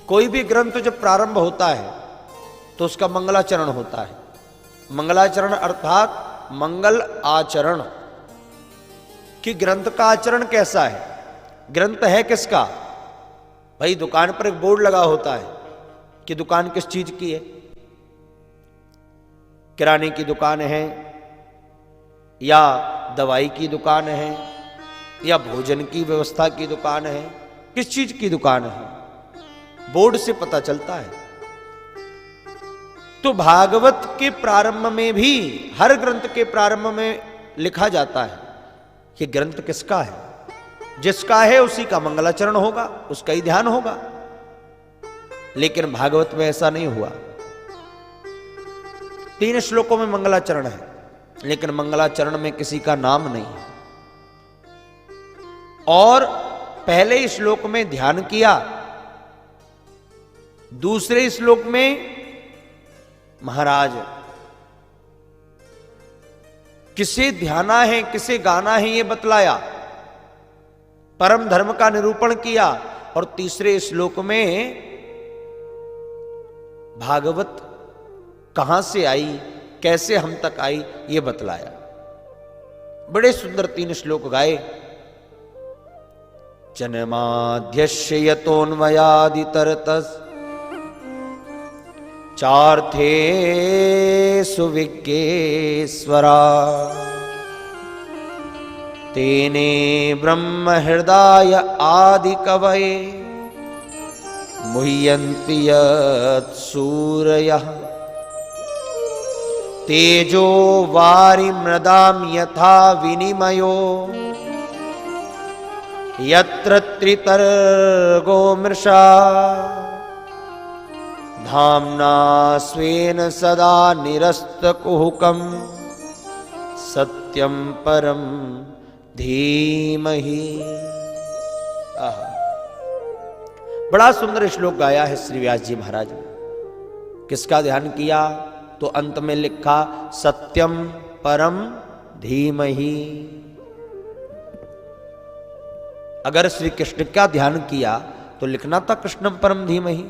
कोई भी ग्रंथ जब प्रारंभ होता है तो उसका मंगलाचरण होता है। मंगलाचरण अर्थात मंगल आचरण, कि ग्रंथ का आचरण कैसा है, ग्रंथ है किसका। भाई दुकान पर एक बोर्ड लगा होता है कि दुकान किस चीज की है, किराने की दुकान है या दवाई की दुकान है या भोजन की व्यवस्था की दुकान है, किस चीज की दुकान है, बोर्ड से पता चलता है। तो भागवत के प्रारंभ में भी, हर ग्रंथ के प्रारंभ में लिखा जाता है कि ग्रंथ किसका है, जिसका है उसी का मंगलाचरण होगा, उसका ही ध्यान होगा। लेकिन भागवत में ऐसा नहीं हुआ। 3 श्लोकों में मंगलाचरण है, लेकिन मंगलाचरण में किसी का नाम नहीं है। और पहले श्लोक में ध्यान किया, दूसरे श्लोक में महाराज किसे ध्याना है किसे गाना है ये बतलाया, परम धर्म का निरूपण किया, और तीसरे श्लोक में भागवत कहां से आई, कैसे हम तक आई ये बतलाया। बड़े सुंदर 3 श्लोक गाए। जन्माद्यस्य यतोन्वयादितरतस् चार्थे सुविज्ञेश्वरा तेने ब्रह्म हृदय आदि कवये मुह्यन्ति यत् सूरयः तेजो वारि मृदाम यथा विनिमयो यत्र त्रितर्गो मृषा धाम्ना स्वेन सदा निरस्तकुहकम् सत्यम परम धीमहि। बड़ा सुंदर श्लोक गाया है श्री व्यास जी महाराज ने। किसका ध्यान किया तो अंत में लिखा सत्यम परम धीमहि। अगर श्री कृष्ण का ध्यान किया तो लिखना था कृष्णम परम धीमहि।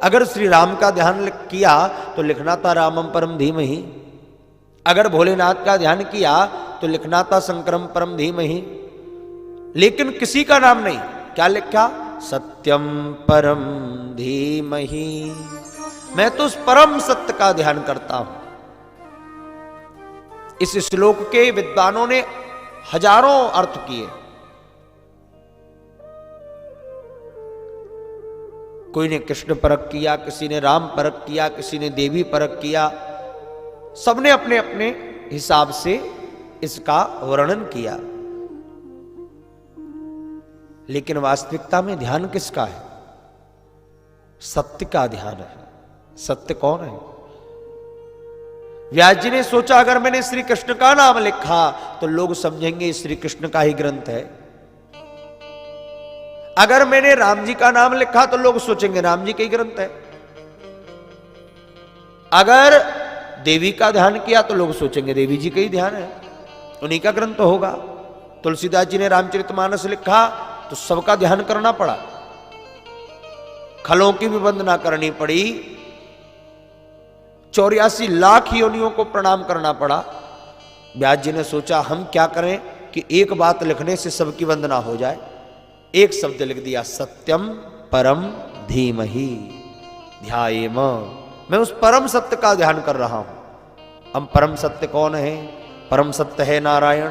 अगर श्री राम का ध्यान किया तो लिखना था रामम परम धीमहि। अगर भोलेनाथ का ध्यान किया तो लिखना था शंकरम परम धीमहि। लेकिन किसी का नाम नहीं, क्या लिखा सत्यम परम धीमहि। मैं तो उस परम सत्य का ध्यान करता हूं। इस श्लोक के विद्वानों ने हजारों अर्थ किए। कोई ने कृष्ण परक किया, किसी ने राम परक किया, किसी ने देवी परक किया। सबने अपने अपने हिसाब से इसका वर्णन किया। लेकिन वास्तविकता में ध्यान किसका है? सत्य का ध्यान है। सत्य कौन है? व्यास जी ने सोचा अगर मैंने श्री कृष्ण का नाम लिखा तो लोग समझेंगे श्री कृष्ण का ही ग्रंथ है। अगर मैंने राम जी का नाम लिखा तो लोग सोचेंगे राम जी का ही ग्रंथ है। अगर देवी का ध्यान किया तो लोग सोचेंगे देवी जी का ही ध्यान है, उन्हीं का ग्रंथ होगा। तुलसीदास जी ने रामचरितमानस लिखा तो सबका ध्यान करना पड़ा, खलों की भी वंदना करनी पड़ी, 84 लाख योनियों को प्रणाम करना पड़ा। व्यास जी ने सोचा हम क्या करें कि एक बात लिखने से सबकी वंदना हो जाए। एक शब्द लिख दिया सत्यम परम धीमहि ध्यायेम। मैं उस परम सत्य का ध्यान कर रहा हूं। हम परम सत्य कौन है? परम सत्य है नारायण,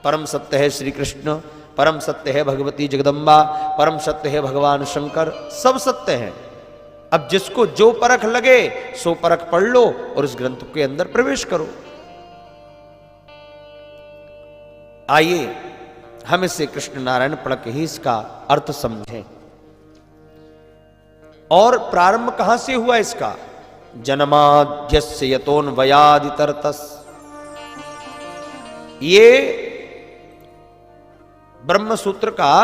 परम सत्य है श्री कृष्ण, परम सत्य है भगवती जगदम्बा, परम सत्य है भगवान शंकर। सब सत्य है। अब जिसको जो परख लगे सो परख पढ़ लो और इस ग्रंथ के अंदर प्रवेश करो। आइए हम इसे कृष्ण नारायण पढ़ के ही इसका अर्थ समझें। और प्रारंभ कहां से हुआ इसका? जन्माद्यस्य यतोन्वयादितरतस्। ये ब्रह्म सूत्र का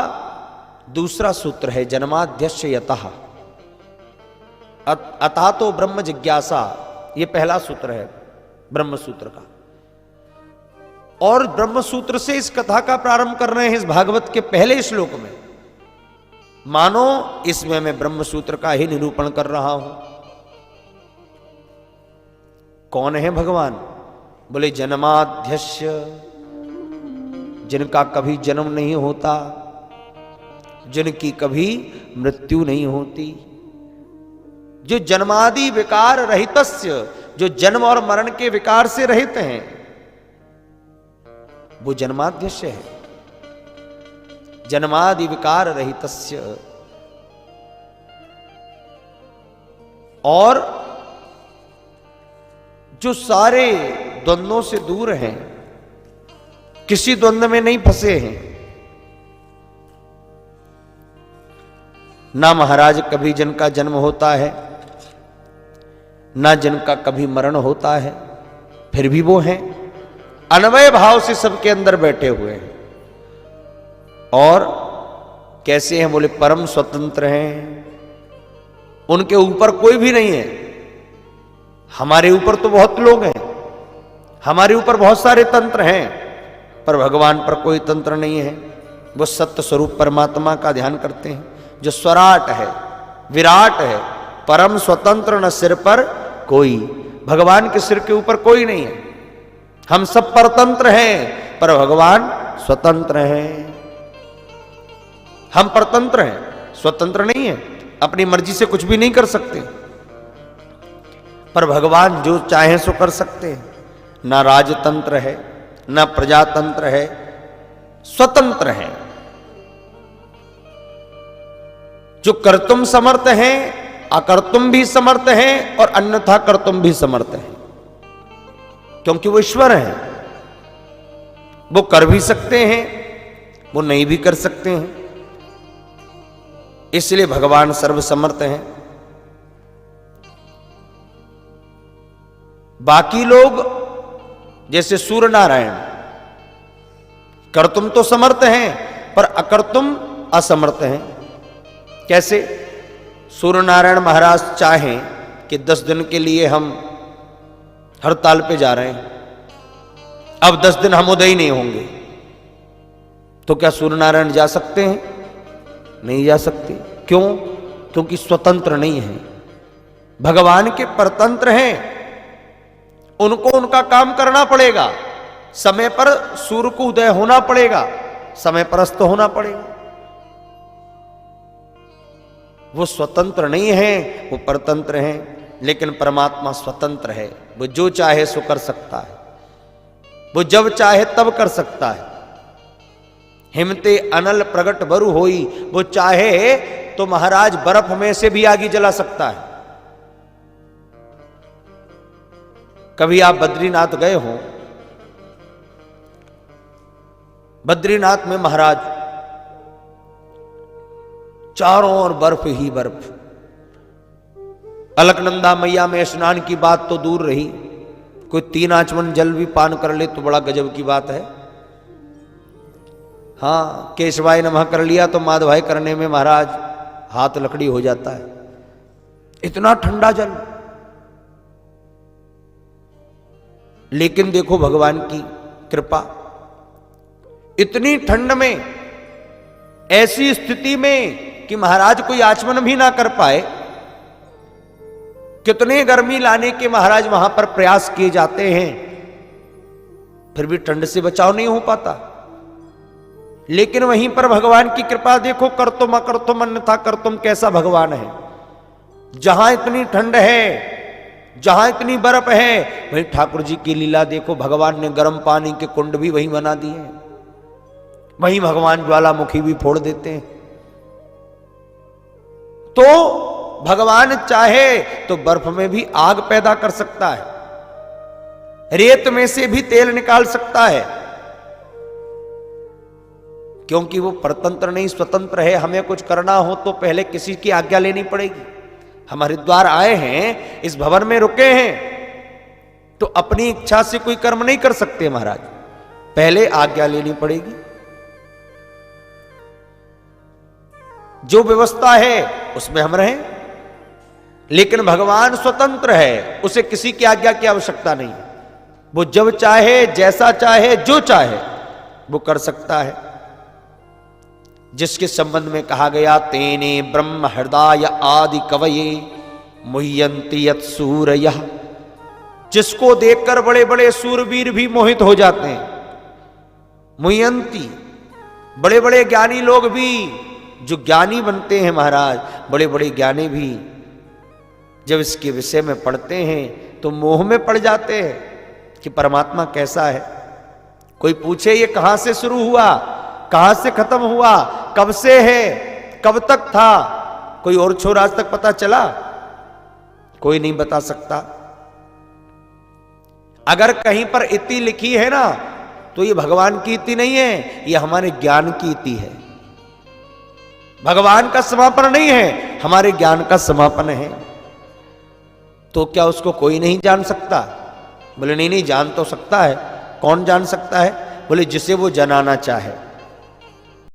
दूसरा सूत्र है। जन्माद्यस्य यतः अतः तो ब्रह्म जिज्ञासा, ये पहला सूत्र है ब्रह्म सूत्र का। और ब्रह्म सूत्र से इस कथा का प्रारंभ कर रहे हैं इस भागवत के पहले श्लोक में। मानो इसमें मैं ब्रह्म सूत्र का ही निरूपण कर रहा हूं। कौन है भगवान? बोले जन्माध्यस्य, जिनका कभी जन्म नहीं होता, जिनकी कभी मृत्यु नहीं होती, जो जन्मादि विकार रहितस्य, जो जन्म और मरण के विकार से रहित हैं, वो जन्माध्यस्य है। जन्मादि विकार रहितस्य, और जो सारे द्वंद्वों से दूर हैं, किसी द्वंद्व में नहीं फंसे हैं। ना महाराज कभी जिनका जन्म होता है, ना जिनका कभी मरण होता है, फिर भी वो हैं, अन्वय भाव से सबके अंदर बैठे हुए हैं। और कैसे हैं? बोले परम स्वतंत्र हैं, उनके ऊपर कोई भी नहीं है। हमारे ऊपर तो बहुत लोग हैं, हमारे ऊपर बहुत सारे तंत्र हैं, पर भगवान पर कोई तंत्र नहीं है। वो सत्य स्वरूप परमात्मा का ध्यान करते हैं, जो स्वराट है, विराट है, परम स्वतंत्र, न सिर पर कोई। भगवान के सिर के ऊपर कोई नहीं है। हम सब परतंत्र हैं, पर भगवान स्वतंत्र हैं। हम परतंत्र हैं, स्वतंत्र नहीं है, अपनी मर्जी से कुछ भी नहीं कर सकते। पर भगवान जो चाहे सो कर सकते हैं। ना राजतंत्र है, ना प्रजातंत्र है, स्वतंत्र है। जो कर्तुम समर्थ हैं, अकर्तुम भी समर्थ हैं, और अन्यथा कर्तुम भी समर्थ हैं, क्योंकि वो ईश्वर हैं। वो कर भी सकते हैं, वो नहीं भी कर सकते हैं। इसलिए भगवान सर्वसमर्थ हैं। बाकी लोग जैसे सूर्य नारायण कर्तुम तो समर्थ हैं, पर अकर्तुम असमर्थ हैं। कैसे? सूर्य नारायण महाराज चाहें कि 10 दिन के लिए हम हड़ताल पे जा रहे हैं, अब 10 दिन हम उदय नहीं होंगे, तो क्या सूर्य नारायण जा सकते हैं? नहीं जा सकते। क्यों? क्योंकि स्वतंत्र नहीं है। भगवान के परतंत्र हैं, उनको उनका काम करना पड़ेगा। समय पर सूर्य को उदय होना पड़ेगा, समय पर अस्त होना पड़ेगा। वो स्वतंत्र नहीं है, वो परतंत्र हैं। लेकिन परमात्मा स्वतंत्र है, वो जो चाहे सो कर सकता है, वो जब चाहे तब कर सकता है। हिमते अनल प्रगट बरु होई, वो चाहे तो महाराज बर्फ में से भी आग जला सकता है। कभी आप बद्रीनाथ गए हो? बद्रीनाथ में महाराज चारों ओर बर्फ ही बर्फ। अलकनंदा मैया में स्नान की बात तो दूर रही, कोई 3 आचमन जल भी पान कर ले तो बड़ा गजब की बात है। हाँ, केशवाय नमः कर लिया तो माधवाय करने में महाराज हाथ लकड़ी हो जाता है। इतना ठंडा जल। लेकिन देखो भगवान की कृपा, इतनी ठंड में, ऐसी स्थिति में कि महाराज कोई आचमन भी ना कर पाए, कितने गर्मी लाने के महाराज वहां पर प्रयास किए जाते हैं, फिर भी ठंड से बचाव नहीं हो पाता। लेकिन वहीं पर भगवान की कृपा देखो, कर्तुम अकर्तुम अन्यथा कर्तुम, कैसा भगवान है। जहां इतनी ठंड है, जहां इतनी बर्फ है, वहीं ठाकुर जी की लीला देखो। भगवान ने गर्म पानी के कुंड भी वहीं बना दिए हैं, वहीं भगवान ज्वालामुखी भी फोड़ देते हैं। तो भगवान चाहे तो बर्फ में भी आग पैदा कर सकता है, रेत में से भी तेल निकाल सकता है, क्योंकि वो परतंत्र नहीं, स्वतंत्र है। हमें कुछ करना हो तो पहले किसी की आज्ञा लेनी पड़ेगी। हम हरिद्वार आए हैं, इस भवन में रुके हैं, तो अपनी इच्छा से कोई कर्म नहीं कर सकते महाराज, पहले आज्ञा लेनी पड़ेगी। जो व्यवस्था है उसमें हम रहें। लेकिन भगवान स्वतंत्र है, उसे किसी की आज्ञा की आवश्यकता नहीं है। वो जब चाहे, जैसा चाहे, जो चाहे वो कर सकता है। जिसके संबंध में कहा गया तेने ब्रह्म हृदय आदि कवये मुह्यन्ति यत् सूरयः, जिसको देखकर बड़े बड़े सूरवीर भी मोहित हो जाते हैं। मुह्यन्ति, बड़े बड़े ज्ञानी लोग भी, जो ज्ञानी बनते हैं महाराज, बड़े बड़े ज्ञानी भी जब इसके विषय में पढ़ते हैं तो मोह में पड़ जाते हैं कि परमात्मा कैसा है। कोई पूछे ये कहां से शुरू हुआ, कहां से खत्म हुआ, कब से है, कब तक था, कोई और छोर आज तक पता चला? कोई नहीं बता सकता। अगर कहीं पर इति लिखी है ना, तो ये भगवान की इति नहीं है, ये हमारे ज्ञान की इति है। भगवान का समापन नहीं है, हमारे ज्ञान का समापन है। तो क्या उसको कोई नहीं जान सकता? बोले नहीं नहीं, जान तो सकता है। कौन जान सकता है? बोले जिसे वो जनाना चाहे।